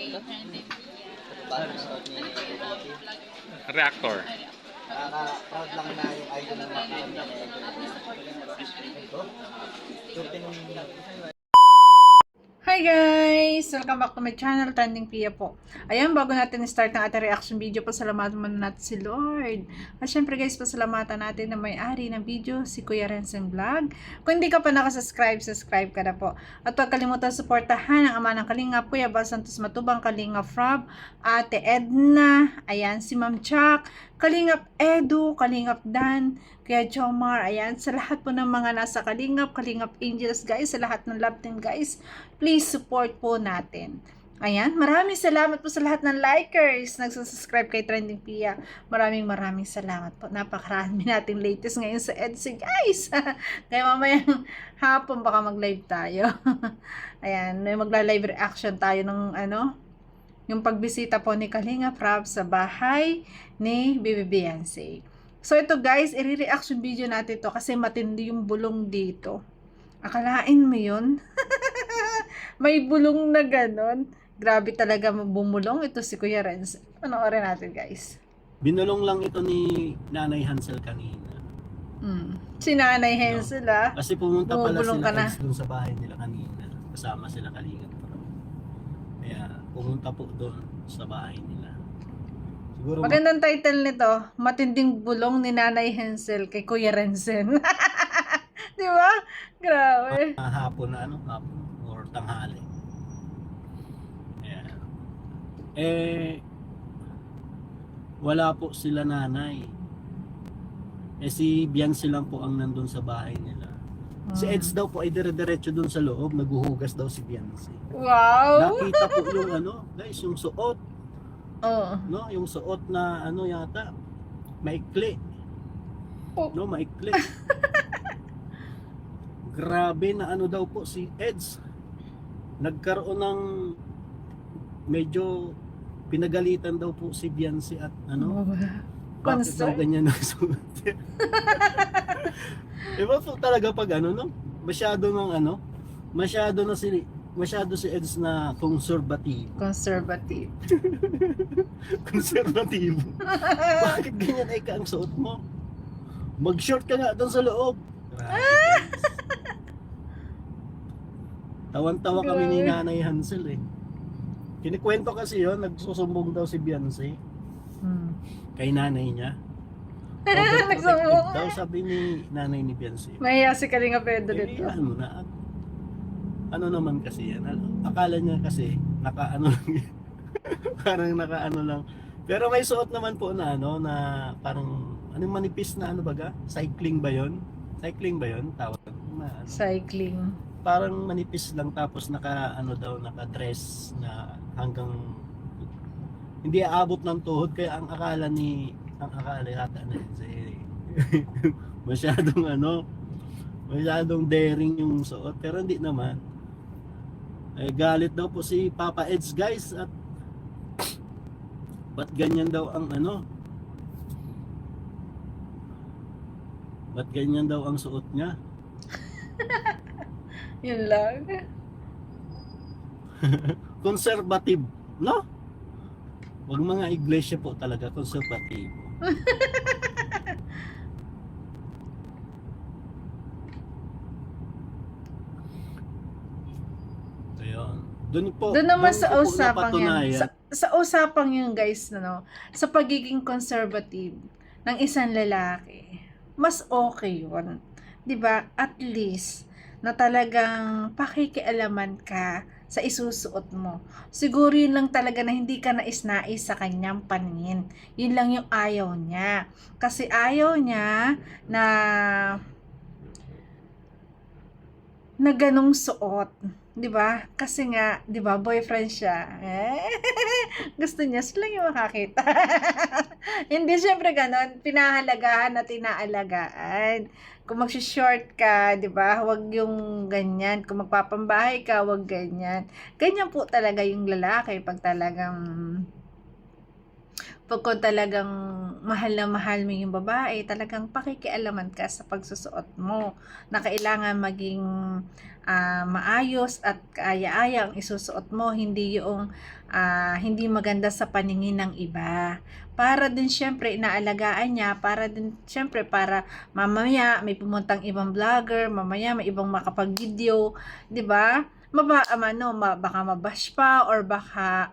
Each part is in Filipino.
Paano ang suot ni Rocky? Reactor. Nakaka-proud lang na yung idol ng mga ito. Surte nung Hi guys! Welcome back to my channel, Trending Pia po. Ayan, bago natin start ng ating reaction video, pasalamatan muna natin si Lord. At syempre guys, pasalamatan natin na may-ari ng video, si Kuya Renzen Vlog. Kung hindi ka pa nakasubscribe, subscribe ka na po. At huwag kalimutan suportahan ang ama ng Kalingap, Kuya Bal Santos Matubang, Kalingap Rob, Ate Edna, ayan, si Ma'am Chuck, Kalingap Edu, Kalingap Dan, Kuya Jomar, ayan, sa lahat po ng mga nasa Kalingap, Kalingap Angels guys, sa lahat ng love team guys, please support po natin. Ayan, maraming salamat po sa lahat ng likers, nagsusubscribe kay Trending Pia. Maraming salamat po. Napakarami nating latest ngayon sa EDSA guys. Kaya mamayang hapon baka mag-live tayo. Ayan, may magla-live reaction tayo ng yung pagbisita po ni Kalinga Prab sa bahay ni Bibi Beyonce. So ito guys, i-reaction video natin to kasi matindi yung bulong dito. Akalain mo yun? May bulong na ganon. Grabe talaga bumulong. Ito si Kuya Renz. Panoorin natin guys. Binulong lang ito ni Nanay Hansel kanina. Si Nanay Hansel Kasi pumunta pala bumubulong sila ka na. guys dun sa bahay nila kanina. Kasama sila Kalingap Pro. Kaya pumunta po doon sa bahay nila. Siguro Magandang title nito, Matinding Bulong ni Nanay Hansel kay Kuya Renzen. Di ba? Grabe. hapon na hapon or tanghali. Ayan. Wala po sila nanay. Si Beyonce lang po ang nandun sa bahay nila. Si Eds daw po ay dire-diretso dun sa loob, naghuhugas daw si Beyonce. Wow! Nakita po yung guys, yung suot, Oo. no, yung suot na yata maikli. Oh. No, maikli. Grabe na daw po si Eds. Nagkaroon ng medyo pinagalitan daw po si Beyonce at bakit daw Concern? ganyan ang suot. Diba po talaga pag no? Masyado si Eds na conservative. Conservative. Conservative. Bakit ganyan ay ang suot mo? Mag-short ka nga doon sa loob. Tawan-tawa kami ni Nanay Hansel eh. Kinikwento kasi yon, nagsusumbong daw si Beyonce kay nanay niya. Nagsumbong. Daw sabi ni nanay ni Beyonce. Mahiya si Kalinga Pedro dito. Ano na? Ano naman kasi yan? Akala niya kasi nakaano lang yan. Parang nakaano lang. Pero may suot naman po na na parang manipis na baga? Cycling ba 'yon? Cycling ba 'yon? Tawag na Cycling. parang manipis lang tapos naka-dress na hanggang hindi aabot ng tuhod kaya ang akala yata na masyadong daring yung suot pero hindi naman. Galit daw po si Papa Eds guys at ba't ganyan daw ang ba't ganyan daw ang suot niya. Yun lang. Conservative, no? Wag mga iglesia po talaga conservative. Ayun. Doon naman sa ko po usapang yan. napatunayan. Sa usapang yun guys, sa pagiging conservative ng isang lalaki, mas okay yun. 'Di ba? At least na talagang pakikialaman ka sa isusuot mo. Siguro yun lang talaga na hindi ka nais-nais sa kanyang paningin. Yun lang yung ayaw niya. Kasi ayaw niya na ganong suot. 'Di ba? Kasi nga, 'di ba, boyfriend siya. Gusto niya sila yung makakita. Hindi syempre ganon, pinahalagahan at inaalagaan. Kung magsi-short ka, 'di ba? Huwag yung ganyan. Kung magpapambahay ka, huwag ganyan. Ganyan po talaga yung lalaki pag talagang pag kung talagang mahal na mahal mo yung babae, talagang pakikialaman ka sa pagsusuot mo, na kailangan maging maayos at kaaya-aya ang isusuot mo, hindi yung hindi maganda sa paningin ng iba. Para din syempre inaalagaan niya, para din syempre para mamaya may pumuntang ibang vlogger, mamaya may ibang makapag-video, 'di ba? Baka mabash pa or baka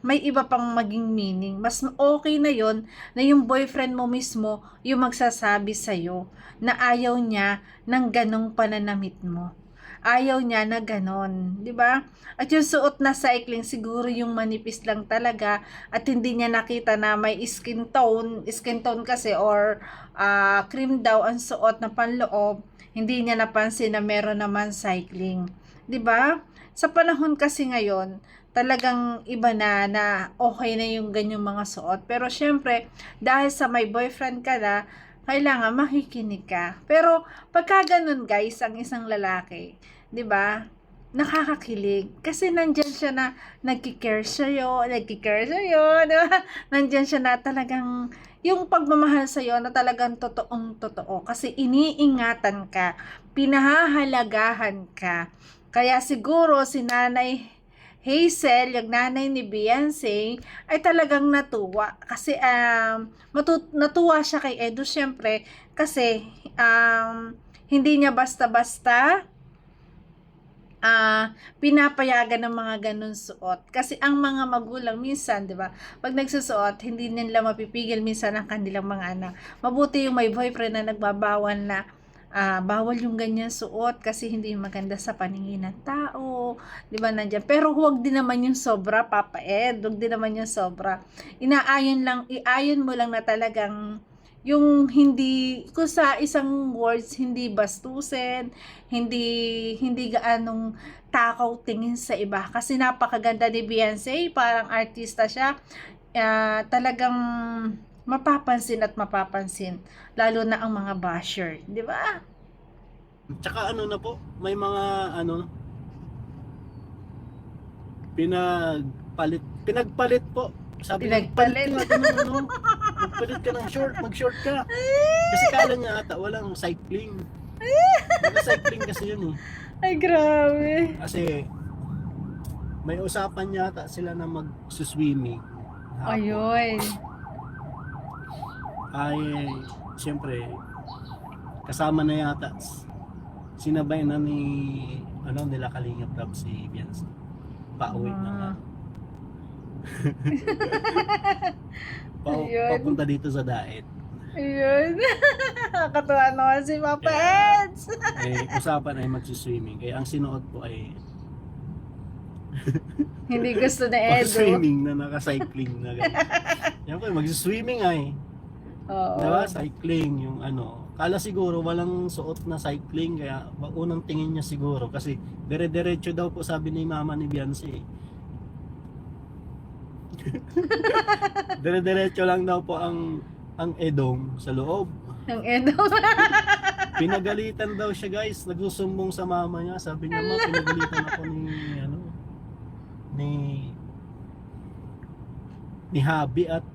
may iba pang maging meaning. Mas okay na yon na yung boyfriend mo mismo yung magsasabi sa'yo na ayaw niya ng ganong pananamit mo. Ayaw niya na ganon, di ba? At yung suot na cycling, siguro yung manipis lang talaga at hindi niya nakita na may skin tone kasi or cream daw ang suot na panloob, hindi niya napansin na meron naman cycling. Di ba? Sa panahon kasi ngayon, talagang iba na okay na yung ganyang mga suot. Pero syempre, dahil sa may boyfriend ka na, kailangan makikinig ka. Pero pagka ganun guys, ang isang lalaki, 'di ba? Nakakakilig kasi nandiyan siya na nagki-care sa'yo, di ba? Nandiyan siya na talagang yung pagmamahal sa'yo na talagang totoong totoo kasi iniingatan ka, pinahahalagahan ka. Kaya siguro si Nanay Hazel, yung nanay ni Beyonce, ay talagang natuwa. Kasi natuwa siya kay Edo syempre kasi hindi niya basta-basta pinapayagan ng mga ganun suot. Kasi ang mga magulang minsan, 'di ba? Pag nagsusuot, hindi nila mapipigil minsan ang kanilang mga anak. Mabuti yung may boyfriend na nagbabawal na bawal yung ganyan suot kasi hindi maganda sa paningin ng tao, 'di ba nandiyan. Pero huwag din naman yung sobra, Papa Ed, huwag din naman yung sobra. Iayon mo lang na talagang yung hindi kung sa isang words hindi bastusin, hindi gaanong takaw tingin sa iba kasi napakaganda ni Beyonce, parang artista siya. Talagang mapapansin lalo na ang mga basher, di ba? Tsaka ano na po, may mga pinagpalit po. Sabi niya, Pinagpalit. magpalit ka ng short, mag-short ka. Kasi kala niya ata walang cycling. Naka-cycling kasi yun eh. Ay, grabe. Kasi may usapan yata sila na mag-swimming. Ayun. Ay, siyempre, kasama na yata. Sinabay na nila Kalingap Rap si Beyonce. Pauwi na. Ayun. Papunta dito sa Daet. Ayun. Nakakatuwa naman si Papa Eds. Usapan ay magsiswimming. Kaya ang sinuot ko ay Hindi gusto na Edo. swimming na naka-cycling na gano'n. Yan po, magsiswimming ay. Oo. Diba? Cycling, yung Kala siguro walang suot na cycling, kaya unang tingin niya siguro. Kasi dire-diretso daw po sabi ni mama ni Beyonce. Dire-diretso lang daw po ang edong sa loob. Ang Edo. Pinagalitan daw siya guys, nagsusumbong sa mama niya. Sabi niya, ma, pinagalitan ako ni Habi at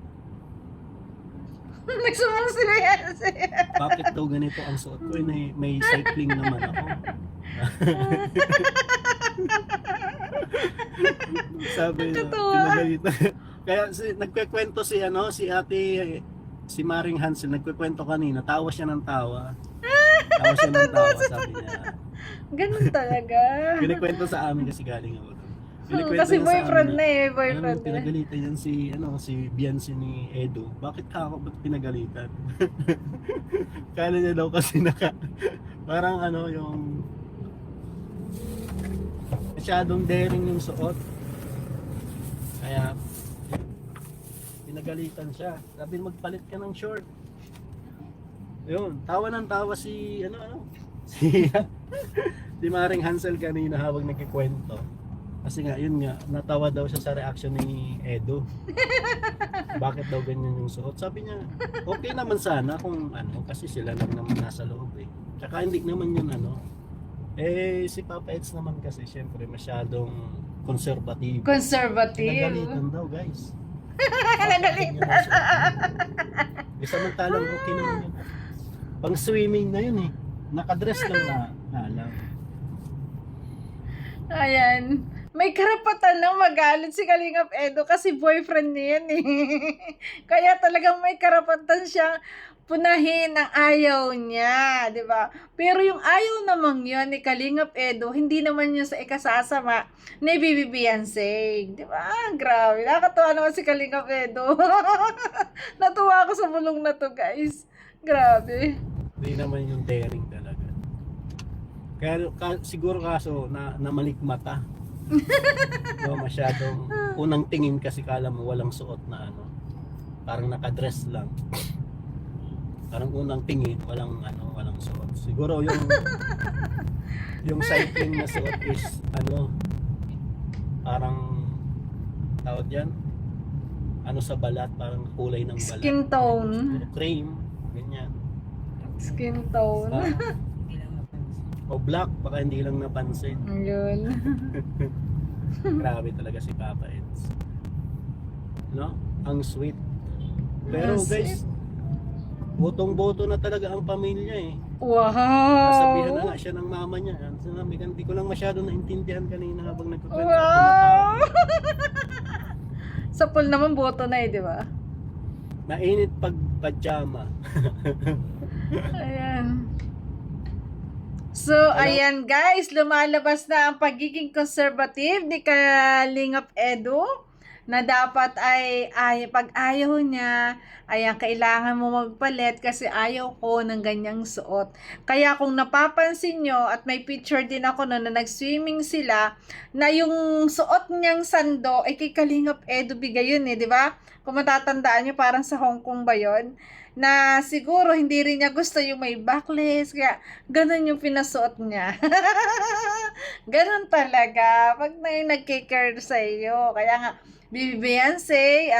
Nagsumong si Beyonce. bakit daw ganito ang suot ko? May cycling naman ako. Sabi niya, Nakakatuwa. pinagalitan. Kaya nagkukwento si ate, si Maring Hansel, nagkukwento kanina, tawa siya ng tawa. Tawa siya ng tawa, sabi niya. Ganun talaga. Pinikwento sa amin kasi galing ako. Kasi boyfriend na eh. Boyfriend na. Pinagalitan yan si Beyonce ni Edo. Bakit ka ako? Ba't pinagalitan? Kala niya daw kasi parang yung masyadong daring yung suot. Kaya pinagalitan siya. Sabi magpalit ka ng short. Yun, tawa ng tawa si si Maring Hansel kanina habang nagkikwento. Kasi nga, yun nga, natawa daw siya sa reaction ni Edo. Bakit daw ganyan yung suot? Sabi niya, okay naman sana kung kasi sila lang naman nasa loob eh. Tsaka hindi naman yun si Papa Eds naman kasi syempre masyadong conservative. Conservative. Pinagalitan daw guys. Nagalitan. Samantalang okay naman yun. Pang swimming na yun eh. Nakadress lang na alam. Ayan. May karapatan na magalit si Kalingap Edo kasi boyfriend niya yan eh. Kaya talagang may karapatan siyang punahin ang ayaw niya, di ba? Pero yung ayaw namang yun ni Kalingap Edo, hindi naman yun sa ikasasama ni Bibi Beyonce, di ba? Grabe, nakakatuwa naman si Kalingap Edo. Natuwa ako sa bulong na to, guys. Grabe. Hindi naman yung daring talaga. Kaya siguro kaso na malikmata. No, masyadong unang tingin kasi kala mo walang suot na ano. Parang nakadress lang. Parang unang tingin walang suot. Siguro yung cycling na suot is parang tawag yan sa balat, parang kulay ng balat. Skin tone. Siguro cream, ganyan. Skin tone. O black, baka hindi lang napansin. Yun. Grabe talaga si Papa Eds. No? Ang sweet. Pero Ang guys, botong-boto na talaga ang pamilya eh. Nasabihan na Wow! nga siya ng mama niya. Sinabi ko, hindi ko lang masyado naintindihan kanina habang nagkukwento. Wow! Sa pool naman boto na eh, di ba? Mainit pag pajama. Ayan. So, ayan guys, lumalabas na ang pagiging conservative ni Kalingap Edo na dapat ay pag ayaw niya, ayan, kailangan mo magpalit kasi ayaw ko ng ganyang suot. Kaya kung napapansin nyo, at may picture din ako na nag-swimming sila, na yung suot niyang sando ay kay Kalingap Edo bigay yun eh, di ba? Kung matatandaan nyo, parang sa Hong Kong ba yun? Na siguro hindi rin niya gusto yung may backless, kaya ganun yung pinasuot niya. Ganun talaga, pag nagkikare sa iyo. Kaya nga, Bibi Beyonce,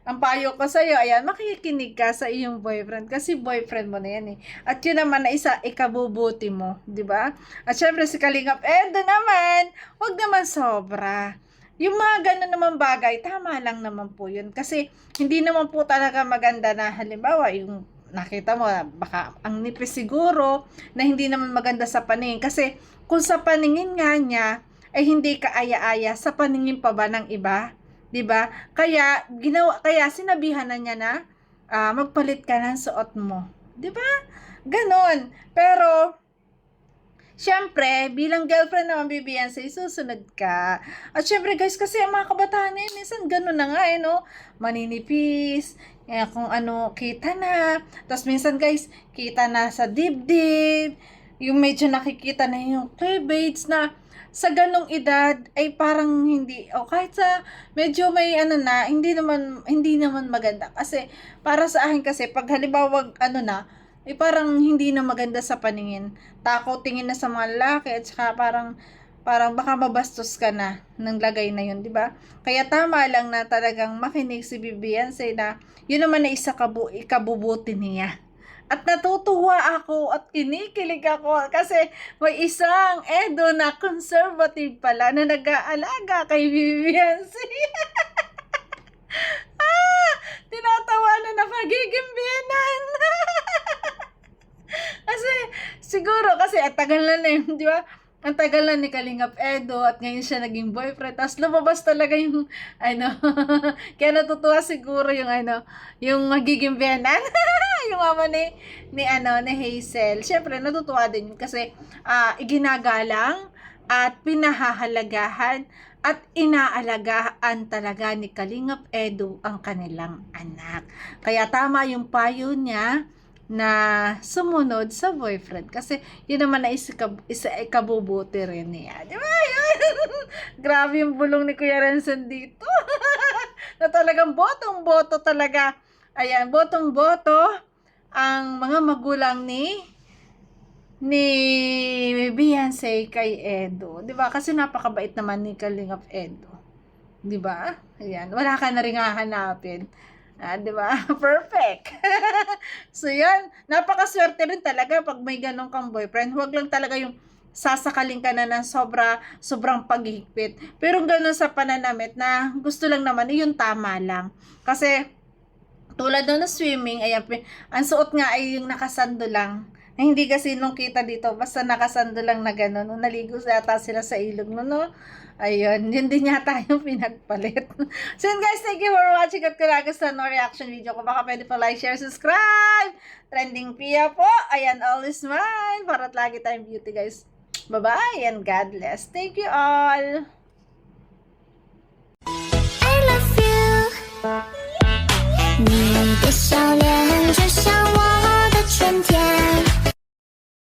ang payo ko sa iyo, ayan, makikinig ka sa iyong boyfriend, kasi boyfriend mo na yan eh. At yun naman na isa, ikabubuti mo, di ba? At syempre si Kalingap Edo naman, wag naman sobra. Yung mga ganun naman bagay, tama lang naman po yun. Kasi hindi naman po talaga maganda na halimbawa yung nakita mo, baka ang nipis siguro na hindi naman maganda sa paningin. Kasi kung sa paningin nga niya ay hindi kaaya-aya, sa paningin pa ba ng iba? 'Di ba? Kaya sinabihan na niya na magpalit ka ng suot mo. 'Di ba? Ganon. Pero syempre, bilang girlfriend naman, Bibi Beyonce, susunod ka. At syempre guys, kasi ang mga kabataan eh, minsan gano'n na nga no? Maninipis, kung ano, kita na. Tapos minsan guys, kita na sa dibdib, yung medyo nakikita na yung cleavage na sa ganong edad ay parang hindi, o kahit sa medyo may hindi naman maganda. Kasi para sa akin kasi, pag halimbawa parang hindi na maganda sa paningin. Takaw tingin na sa mga lalaki at saka parang baka mabastos ka na ng lagay na yun, di ba? Kaya tama lang na talagang makinig si Bibi Beyonce na yun naman na isa ikabubuti niya. At natutuwa ako at kinikilig ako kasi may isang Edo na conservative pala na nag-aalaga kay Bibi Beyonce. Tinatawa na pagiging biyanan. Kasi, siguro, kasi at tagal na yun, di ba? Ang tagal na ni Kalingap Edo at ngayon siya naging boyfriend. Tapos lumabas talaga yung, kaya natutuwa siguro yung, yung magiging biyanan. Yung mama ni Hazel. Siyempre, natutuwa din yun kasi iginagalang at pinahahalagahan at inaalagaan talaga ni Kalingap Edo ang kanilang anak. Kaya tama yung payo niya na sumunod sa boyfriend. Kasi yun naman na isa ikabubuti rin niya. Di ba? Grabe yung bulong ni Kuya Renson dito. Na talagang botong-boto talaga. Ayan, botong-boto ang mga magulang ni Beyonce kay Edo. Di ba? Kasi napakabait naman ni Kalingap Edo. Di ba? Ayan, wala ka na rin hahanapin. Di ba? Perfect. So, yan. Napakaswerte rin talaga pag may ganun kang boyfriend. Huwag lang talaga yung sasakalin ka na ng sobrang paghihigpit. Pero gano'n sa pananamit na gusto lang naman, yung tama lang. Kasi, tulad na swimming, ayan, ang suot nga ay yung nakasando lang. Ay, hindi kasi nung kita dito, basta nakasando lang na gano'n. Nung naligo yata sila sa ilog, no? Ayun, yun din yata yung pinagpalit. So yun guys, thank you for watching at kung nagustuhan no reaction video ko, baka pwede pa like, share, subscribe. Trending Pia po. Ayan, all is mine. Para lagi tayong beauty guys. Bye-bye and God bless. Thank you all.